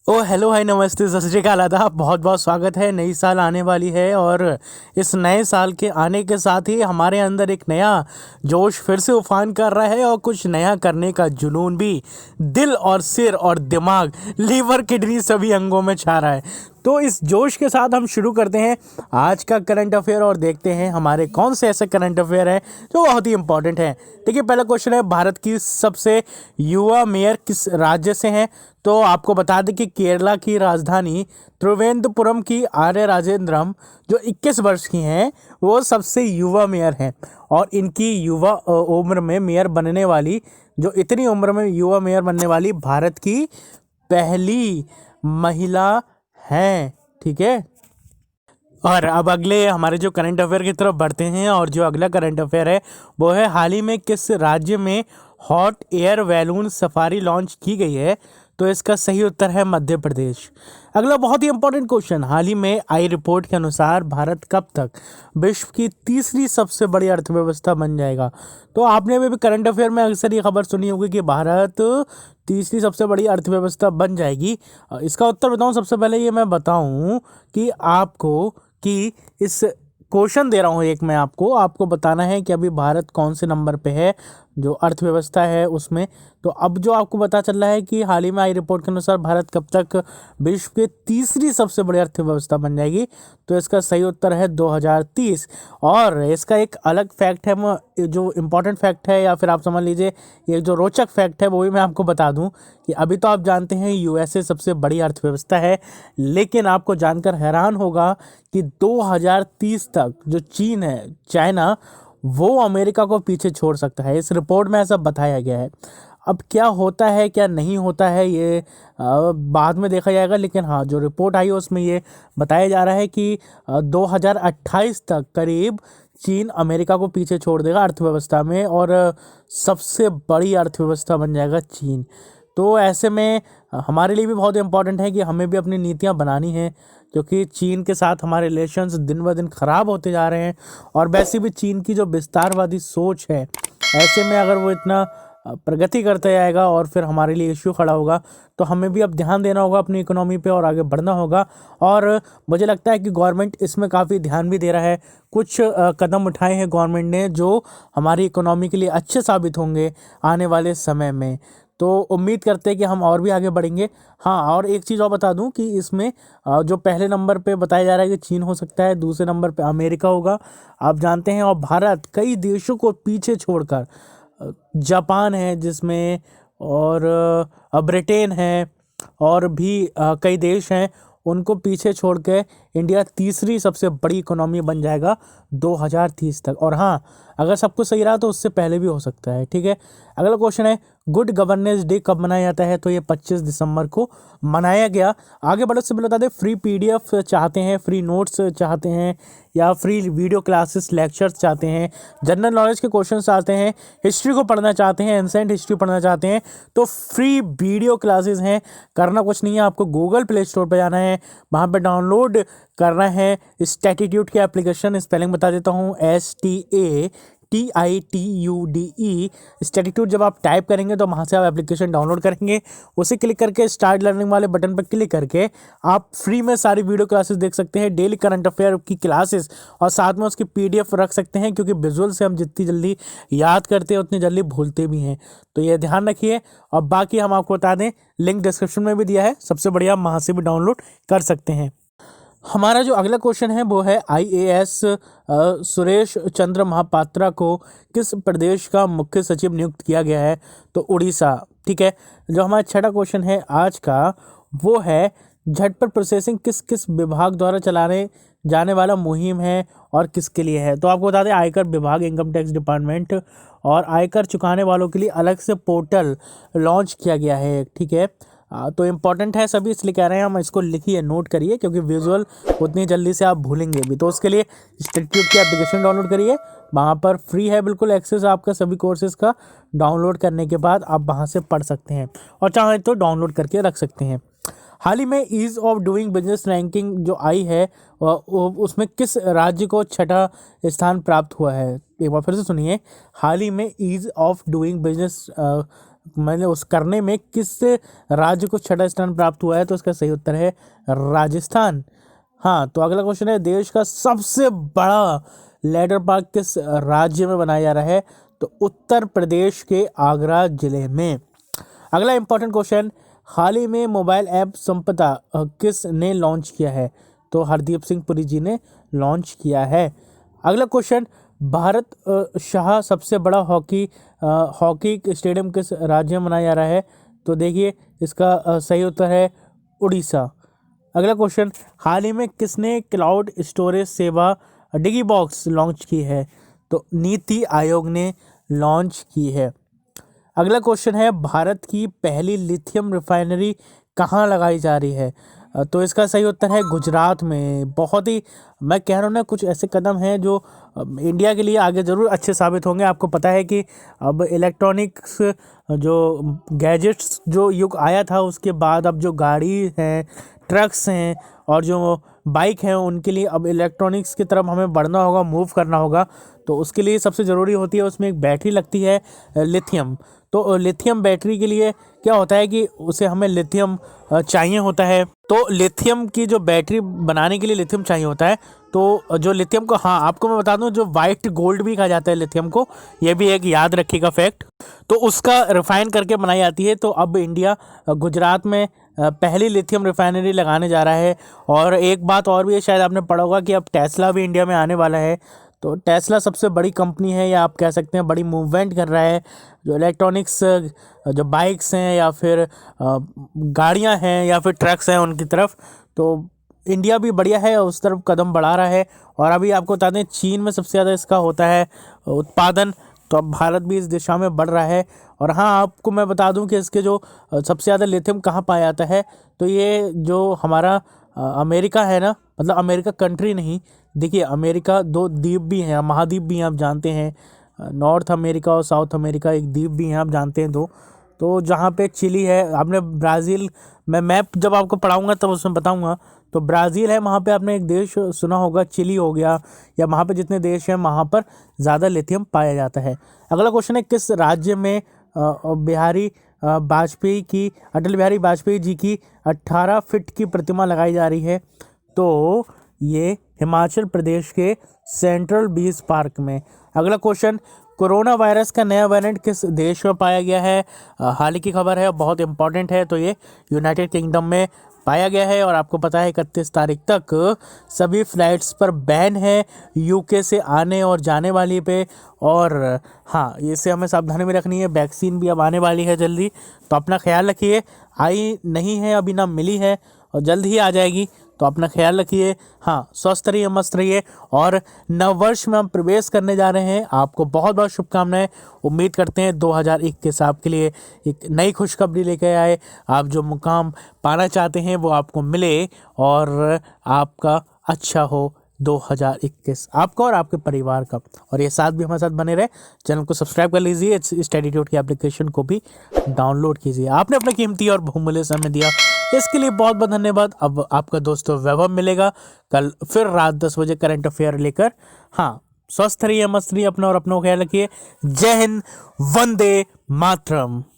ओ hello hi नमस्ते सत श्री अकाल आदाब। बहुत बहुत स्वागत है। नई साल आने वाली है और इस नए साल के आने के साथ ही हमारे अंदर एक नया जोश फिर से उफान कर रहा है और कुछ नया करने का जुनून भी दिल और सिर और दिमाग, लीवर, किडनी सभी अंगों में छा रहा है। तो इस जोश के साथ हम शुरू करते हैं आज का करंट अफेयर और देखते हैं हमारे कौन से ऐसे करंट अफेयर हैं जो बहुत ही इंपॉर्टेंट हैं। देखिए, पहला क्वेश्चन है, भारत की सबसे युवा मेयर किस राज्य से हैं? तो आपको बता दें कि केरला की राजधानी त्रिवेंद्रपुरम की आर्य राजेंद्रम जो 21 वर्ष की हैं वो सबसे युवा मेयर हैं। और इनकी युवा उम्र में मेयर बनने वाली, जो इतनी उम्र में युवा मेयर बनने वाली भारत की पहली महिला हैं। ठीक है। और अब अगले हमारे जो करंट अफेयर की तरफ बढ़ते हैं और जो अगला करंट अफेयर है वो है, हाल ही में किस राज्य में hot air balloon safari launch की गई है? तो इसका सही उत्तर है मध्य प्रदेश। अगला बहुत ही इंपॉर्टेंट क्वेश्चन, हाल ही में आई रिपोर्ट के अनुसार भारत कब तक विश्व की तीसरी सबसे बड़ी अर्थव्यवस्था बन जाएगा? तो आपने भी करंट अफेयर में अक्सर ये खबर सुनी होगी कि भारत तीसरी सबसे बड़ी अर्थव्यवस्था बन जाएगी। इसका उत्तर बताऊं, सबसे पहले ये मैं बताऊं कि आपको कि इस क्वेश्चन दे रहा हूँ एक, मैं आपको बताना है कि अभी भारत कौन से नंबर पे है जो अर्थव्यवस्था है उसमें। तो अब जो आपको पता चल रहा है कि हाल ही में आई रिपोर्ट के अनुसार भारत कब तक विश्व की तीसरी सबसे बड़ी अर्थव्यवस्था बन जाएगी? तो इसका सही उत्तर है 2030। और इसका एक अलग फैक्ट है, जो इम्पोर्टेंट फैक्ट है या फिर आप समझ लीजिए ये जो रोचक फैक्ट है वो भी मैं आपको बता दूं कि अभी तो आप जानते हैं यूएसए सबसे बड़ी अर्थव्यवस्था है, लेकिन आपको जानकर हैरान होगा कि 2030 तक जो चीन है, चाइना, वो अमेरिका को पीछे छोड़ सकता है। इस रिपोर्ट में ऐसा बताया गया है। अब क्या होता है क्या नहीं होता है ये बाद में देखा जाएगा, लेकिन हाँ, जो रिपोर्ट आई है उसमें ये बताया जा रहा है कि 2028 तक करीब चीन अमेरिका को पीछे छोड़ देगा अर्थव्यवस्था में और सबसे बड़ी अर्थव्यवस्था बन जाएगा चीन। तो ऐसे में हमारे लिए भी बहुत इम्पोर्टेंट है कि हमें भी अपनी नीतियाँ बनानी हैं, क्योंकि चीन के साथ हमारे रिलेशंस दिन ब दिन ख़राब होते जा रहे हैं। और वैसे भी चीन की जो विस्तारवादी सोच है, ऐसे में अगर वो इतना प्रगति करते जाएगा और फिर हमारे लिए इश्यू खड़ा होगा, तो हमें भी अब ध्यान देना होगा अपनी इकोनॉमी पे और आगे बढ़ना होगा। और मुझे लगता है कि गवर्नमेंट इसमें काफ़ी ध्यान भी दे रहा है। कुछ कदम उठाए हैं गवर्नमेंट ने जो हमारी इकोनॉमी के लिए अच्छे साबित होंगे आने वाले समय में। तो उम्मीद करते हैं कि हम और भी आगे बढ़ेंगे। हाँ, और एक चीज़ और बता दूं कि इसमें जो पहले नंबर पे बताया जा रहा है कि चीन हो सकता है, दूसरे नंबर पे अमेरिका होगा, आप जानते हैं। और भारत कई देशों को पीछे छोड़कर, जापान है जिसमें, और ब्रिटेन है, और भी कई देश हैं, उनको पीछे छोड़ के इंडिया तीसरी सबसे बड़ी इकोनॉमी बन जाएगा 2030 तक। और हाँ, अगर सब कुछ सही रहा तो उससे पहले भी हो सकता है। ठीक है। अगला क्वेश्चन है, गुड गवर्नेंस डे कब मनाया जाता है? तो ये 25 दिसंबर को मनाया गया। आगे बढ़ने से पहले बता दें, फ्री पीडीएफ चाहते हैं, फ्री नोट्स चाहते हैं, या फ्री वीडियो क्लासेस लेक्चर्स चाहते हैं, जनरल नॉलेज के क्वेश्चन चाहते हैं, हिस्ट्री को पढ़ना चाहते हैं, एंसेंट हिस्ट्री पढ़ना चाहते हैं, तो फ्री वीडियो क्लासेस हैं। करना कुछ नहीं है, आपको गूगल प्ले स्टोर पर जाना है, वहाँ पर डाउनलोड करना है स्टैटिट्यूड की एप्लीकेशन। स्पेलिंग बता देता हूँ, STATITUDE। स्टैटिट्यूड जब आप टाइप करेंगे तो वहाँ से आप एप्लीकेशन डाउनलोड करेंगे, उसे क्लिक करके स्टार्ट लर्निंग वाले बटन पर क्लिक करके आप फ्री में सारी वीडियो क्लासेस देख सकते हैं, डेली करंट अफेयर की क्लासेस, और साथ में उसकी PDF रख सकते हैं, क्योंकि विजुअल से हम जितनी जल्दी याद करते हैं उतनी जल्दी भूलते भी हैं। तो ये ध्यान रखिए। और बाकी हम आपको बता दें, लिंक डिस्क्रिप्शन में भी दिया है, सबसे बढ़िया वहाँ से भी डाउनलोड कर सकते हैं। हमारा जो अगला क्वेश्चन है वो है, IAS सुरेश चंद्र महापात्रा को किस प्रदेश का मुख्य सचिव नियुक्त किया गया है? तो उड़ीसा। ठीक है। जो हमारा छठा क्वेश्चन है आज का वो है, झटपट प्रोसेसिंग किस किस विभाग द्वारा चलाने जाने वाला मुहिम है और किसके लिए है? तो आपको बता दें, आयकर विभाग, इनकम टैक्स डिपार्टमेंट, और आयकर चुकाने वालों के लिए अलग से पोर्टल लॉन्च किया गया है। ठीक है। तो इम्पॉर्टेंट है सभी, इसलिए कह रहे हैं हम, इसको लिखिए, नोट करिए, क्योंकि विजुअल उतनी जल्दी से आप भूलेंगे भी। तो उसके लिए इंस्टीट्यूट की एप्लीकेशन डाउनलोड करिए, वहाँ पर फ्री है बिल्कुल एक्सेस आपका सभी कोर्सेज़ का। डाउनलोड करने के बाद आप वहाँ से पढ़ सकते हैं और चाहें तो डाउनलोड करके रख सकते हैं। हाल ही में ease of doing business ranking जो आई है उसमें किस राज्य को छठा स्थान प्राप्त हुआ है? एक बार फिर से सुनिए, हाल ही में ईज़ ऑफ डूइंग बिजनेस मतलब उस करने में किस राज्य को छठा स्थान प्राप्त हुआ है, तो इसका सही उत्तर है राजस्थान। हाँ, तो अगला क्वेश्चन है, देश का सबसे बड़ा लेडर पार्क किस राज्य में बनाया जा रहा है, तो उत्तर प्रदेश के आगरा जिले में। अगला इंपॉर्टेंट क्वेश्चन, हाल ही में मोबाइल ऐप संपदा किस ने लॉन्च किया है, तो हरदीप सिंह पुरी जी ने लॉन्च किया है। अगला क्वेश्चन, भारत शाह सबसे बड़ा हॉकी स्टेडियम किस राज्य में बनाया जा रहा है, तो देखिए इसका सही उत्तर है उड़ीसा। अगला क्वेश्चन, हाल ही में किसने क्लाउड स्टोरेज सेवा डिगी बॉक्स लॉन्च की है, तो नीति आयोग ने लॉन्च की है। अगला क्वेश्चन है, भारत की पहली लिथियम रिफाइनरी कहाँ लगाई जा रही है, तो इसका सही उत्तर है गुजरात में। बहुत ही, मैं कह रहा हूँ ना, कुछ ऐसे कदम हैं जो इंडिया के लिए आगे ज़रूर अच्छे साबित होंगे। आपको पता है कि अब इलेक्ट्रॉनिक्स जो गैजेट्स जो युग आया था, उसके बाद अब जो गाड़ी हैं, ट्रक्स हैं और जो बाइक हैं, उनके लिए अब इलेक्ट्रॉनिक्स की तरफ हमें बढ़ना होगा, मूव करना होगा। तो उसके लिए सबसे ज़रूरी होती है, उसमें एक बैटरी लगती है लिथियम। तो लिथियम बैटरी के लिए क्या होता है कि उसे हमें लिथियम चाहिए होता है। तो लिथियम की जो बैटरी बनाने के लिए लिथियम चाहिए होता है। तो जो लिथियम को, हाँ आपको मैं बता दूं, जो वाइट गोल्ड भी कहा जाता है लिथियम को, ये भी एक याद रखिएगा फैक्ट। तो उसका रिफाइन करके बनाई जाती है। तो अब इंडिया गुजरात में पहली लिथियम रिफाइनरी लगाने जा रहा है। और एक बात और भी है, शायद आपने पढ़ा होगा कि अब टेस्ला भी इंडिया में आने वाला है। तो टेस्ला सबसे बड़ी कंपनी है, या आप कह सकते हैं बड़ी मूवमेंट कर रहा है जो इलेक्ट्रॉनिक्स, जो बाइक्स हैं या फिर गाड़ियां हैं या फिर ट्रक्स हैं उनकी तरफ। तो इंडिया भी बढ़िया है, उस तरफ कदम बढ़ा रहा है। और अभी आपको बता दें, चीन में सबसे ज़्यादा इसका होता है उत्पादन। तो अब भारत भी इस दिशा में बढ़ रहा है। और हाँ, आपको मैं बता दूं कि इसके जो सबसे ज़्यादा लिथियम कहाँ पाया जाता है, तो ये जो हमारा अमेरिका है ना, मतलब अमेरिका कंट्री नहीं, देखिए अमेरिका दो द्वीप भी हैं, महाद्वीप भी हैं, आप जानते हैं। नॉर्थ अमेरिका और साउथ अमेरिका एक द्वीप भी हैं, आप जानते हैं दो। तो जहाँ पे चिली है, आपने ब्राज़ील, मैं मैप जब आपको पढ़ाऊँगा तब उसमें बताऊँगा। तो ब्राज़ील है, वहाँ पे आपने एक देश सुना होगा, चिली हो गया, या वहाँ पे जितने देश हैं वहाँ पर ज़्यादा लिथियम पाया जाता है। अगला क्वेश्चन है, किस राज्य में अटल बिहारी वाजपेयी जी की 18 फीट की प्रतिमा लगाई जा रही है, तो ये हिमाचल प्रदेश के सेंट्रल बीच पार्क में। अगला क्वेश्चन, कोरोना वायरस का नया वेरिएंट किस देश में पाया गया है, हाल ही की खबर है, बहुत इंपॉर्टेंट है। तो ये यूनाइटेड किंगडम में पाया गया है। और आपको पता है 31 तारीख तक सभी फ्लाइट्स पर बैन है यूके से आने और जाने वाली पे। और हाँ, इससे हमें सावधानी में रखनी है। वैक्सीन भी अब आने वाली है जल्दी, तो अपना ख्याल रखिए। आई नहीं है अभी, ना मिली है, और जल्द ही आ जाएगी, तो अपना ख्याल रखिए। हाँ, स्वस्थ रहिए, मस्त रहिए। और नववर्ष में हम प्रवेश करने जा रहे हैं, आपको बहुत बहुत शुभकामनाएं। उम्मीद करते हैं 2021 आपके लिए एक नई खुशखबरी लेकर आए। आप जो मुकाम पाना चाहते हैं वो आपको मिले, और आपका अच्छा हो 2021, आपका और आपके परिवार का। और ये साथ भी हमारे साथ बने रहे। चैनल को सब्सक्राइब कर लीजिए, स्टडी ट्यूट की एप्लीकेशन को भी डाउनलोड कीजिए। आपने अपना कीमती और बहुमूल्य समय दिया, इसके लिए बहुत बहुत धन्यवाद। अब आपका दोस्तों वैभव मिलेगा कल फिर रात 10 बजे करंट अफेयर लेकर। हाँ, स्वस्थ रहिए, मस्त रहिए, अपना और अपनों का ख्याल रखिए। जय हिंद, वंदे मातरम।